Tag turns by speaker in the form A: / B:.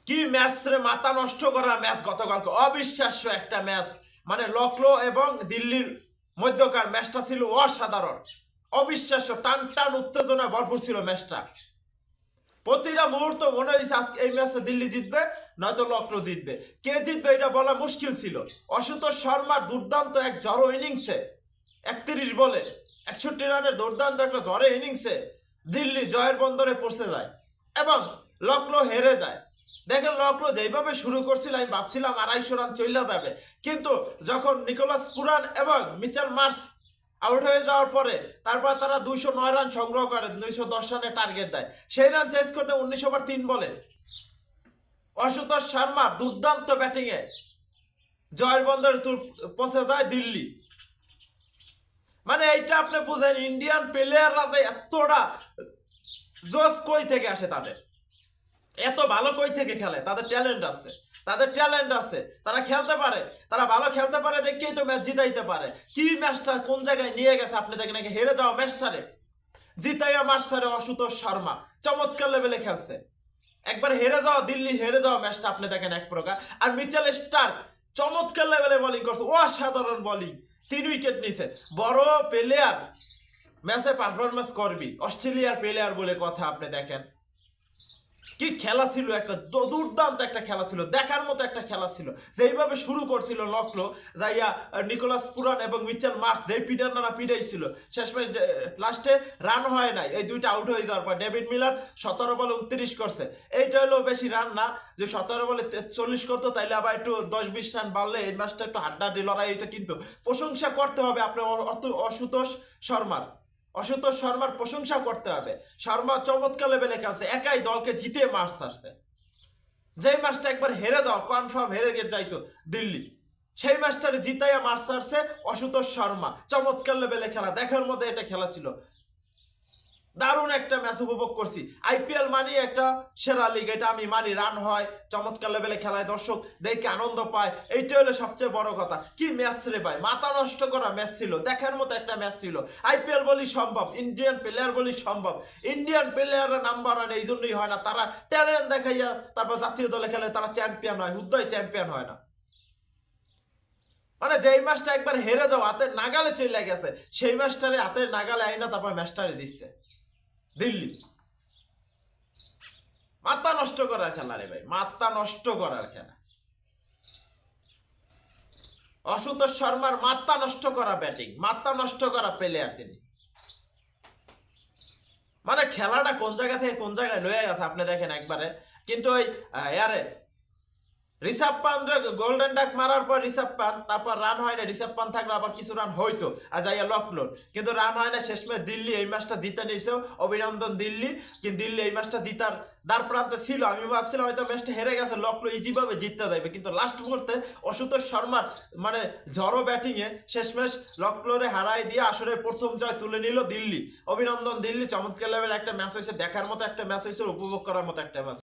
A: কি ম্যাচ রে, মাথা নষ্ট করা ম্যাচ গতকালকে, অবিশ্বাস্য একটা ম্যাচ। মানে লখনৌ এবং দিল্লির মধ্যকার ম্যাচটা ছিল অসাধারণ, অবিশ্বাস্য, টান টান উত্তেজনা ভরপুর ছিল ম্যাচটা। প্রতিটা মুহূর্ত মনে হয়েছে আজকে এই ম্যাচে দিল্লি জিতবে নয়তো লখনৌ জিতবে। কে জিতবে এটা বলা মুশকিল ছিল। আশুতোষ শর্মার দুর্দান্ত এক জড়ো ইনিংসে 31 বলে 61 রানের দুর্দান্ত একটা জড়ো ইনিংসে দিল্লি জয়ের বন্দরে পৌঁছে যায় এবং লখনৌ হেরে যায়। দেখেন লখনৌ যেভাবে শুরু করছিল আমি ভাবছিলাম 250 রান চলে যাবে, কিন্তু যখন নিকোলাস পুরান এবং মিচেল মার্শ আউট হয়ে যাওয়ার পরে তারপর তারা 209 রান সংগ্রহ করে, 210 রানের টার্গেট দেয়। সেই রান চেস করতে 19 ওভার 3 বলে আশুতোষ শর্মা দুর্দান্ত ব্যাটিংয়ে জয়ের বন্দরে পৌঁছে যায় দিল্লি। মানে এইটা আপনি বুঝেন ইন্ডিয়ান প্লেয়াররা যে এতটা জোশ কই থেকে আসে, তাদের এত ভালো কই থেকে খেলে, তাদের ট্যালেন্ট আছে, তাদের ট্যালেন্ট আছে, তারা খেলতে পারে, তারা ভালো খেলতে পারে দেখেই তো ম্যাচ জিতাইতে পারে। কি ম্যাচটা কোন জায়গায় নিয়ে গেছে আপনি দেখেন, নাকি হেরে যাওয়া ম্যাচটারে জিতাইয়া মারছে আশুতোষ শর্মা, চমৎকার লেভেলে খেলছে। একবার হেরে যাওয়া দিল্লি হেরে যাওয়া ম্যাচটা আপনি দেখেন এক প্রকার। আর মিচেল স্টার্ক চমৎকার লেভেলে বোলিং করছে, অসাধারণ বোলিং, 3 উইকেট নিছে। বড় প্লেয়ার ম্যাচে পারফরমেন্স করবি, অস্ট্রেলিয়ার প্লেয়ার বলে কথা। আপনি দেখেন কি খেলা ছিল, একটা দুর্দান্ত একটা খেলা ছিল, দেখার মতো একটা খেলা ছিল। যেইভাবে শুরু করছিল লখনৌ, যাইয়া নিকোলাস পুরান এবং মিচেল মার্শ যেই পিটারনারা পিটাইছিল, শেষমেশ লাস্টে রান হয় নাই, এই দুইটা আউট হয়ে যাওয়ার পর ডেভিড মিলার 17 বলে 29 করছে। এইটা হলো বেশি রান না, যে 17 বলে 40 করতো, তাইলে আবার একটু 10-20 রান বাড়লে এই ম্যাচটা একটু হাড্ডাহাড্ডি লড়াই। এটা কিন্তু প্রশংসা করতে হবে আপনার আশুতোষ শর্মার, আশুতোষ শর্মার প্রশংসা করতে হবে। শর্মা চমৎকার লেভেলে খেলছে, একাই দলকে জিতে মার্চ ছাড়ছে। যেই ম্যাচটা একবার হেরে যাও কনফার্ম হেরে গিয়ে যাইতো দিল্লি, সেই ম্যাচটারে জিতাইয়া মার্চ ছাড়ছে আশুতোষ শর্মা। চমৎকার লেভেলে খেলা, দেখার মধ্যে এটা খেলা ছিল, দারুণ একটা ম্যাচ উপভোগ করছি। আইপিএল মানি একটা সেরা লিগ, এটা আমি মানি। রান হয়, চমৎকার লেভেলে খেলায়, দর্শক দেখে আনন্দ পায়, এইটা হলো সবচেয়ে বড় কথা। কি ম্যাচ রে ভাই, মাথা নষ্ট করা ম্যাচ ছিল, দেখার মতো একটা ম্যাচ ছিল। আইপিএল বলি সম্ভব, ইন্ডিয়ান প্লেয়ার বলি সম্ভব। ইন্ডিয়ান প্লেয়াররা নাম্বার 1 এই জন্যই হয় না, তারা ট্যালেন্ট দেখাইয়া তারপর জাতীয় দলে খেলে, তারা চ্যাম্পিয়ন হয়, হুদ্দাই চ্যাম্পিয়ন হয় না। মানে যেই ম্যাচটা একবার হেরে যাও, হাতের নাগালে চলে গেছে, সেই ম্যাচটারে হাতের নাগালে আই না, তারপর ম্যাচটারে জিতছে দিল্লি। মাথা নষ্ট করার খেলা রে ভাই, মাথা নষ্ট করার খেলা। আশুতোষ শর্মার মাথা নষ্ট করা ব্যাটিং, মাথা নষ্ট করা প্লেয়ার তিনি। মানে খেলাটা কোন জায়গা থেকে কোন জায়গায় লয়ে গেছে আপনি দেখেন একবারে। কিন্তু ওই ইয়ারে ঋষভ পান্ত গোল্ডেন ডাক মারার পর ঋষভ পান্ত, তারপর রান হয় না, ঋষভ পান্ত থাকলে আবার কিছু রান হইতো আর যাইয়া লখনৌ, কিন্তু রান হয় না। শেষমেশ দিল্লি এই ম্যাচটা জিতে নিয়েছে, অভিনন্দন দিল্লি। কিন্তু দিল্লি এই ম্যাচটা জিতার দ্বার প্রান্তে ছিল। আমি ভাবছিলাম হয়তো ম্যাচটা হেরে গেছে, লখনৌ ইজিভাবে জিততে যাবে, কিন্তু লাস্ট মুহূর্তে আশুতোষ শর্মার মানে ঝড়ো ব্যাটিংয়ে শেষমেশ লখনৌরে হারাই দিয়ে আসলে প্রথম জয় তুলে নিল দিল্লি। অভিনন্দন দিল্লি, চমৎকার লেভেল একটা ম্যাচ হয়েছে, দেখার মতো একটা ম্যাচ হয়েছে, উপভোগ করার মতো একটা ম্যাচ।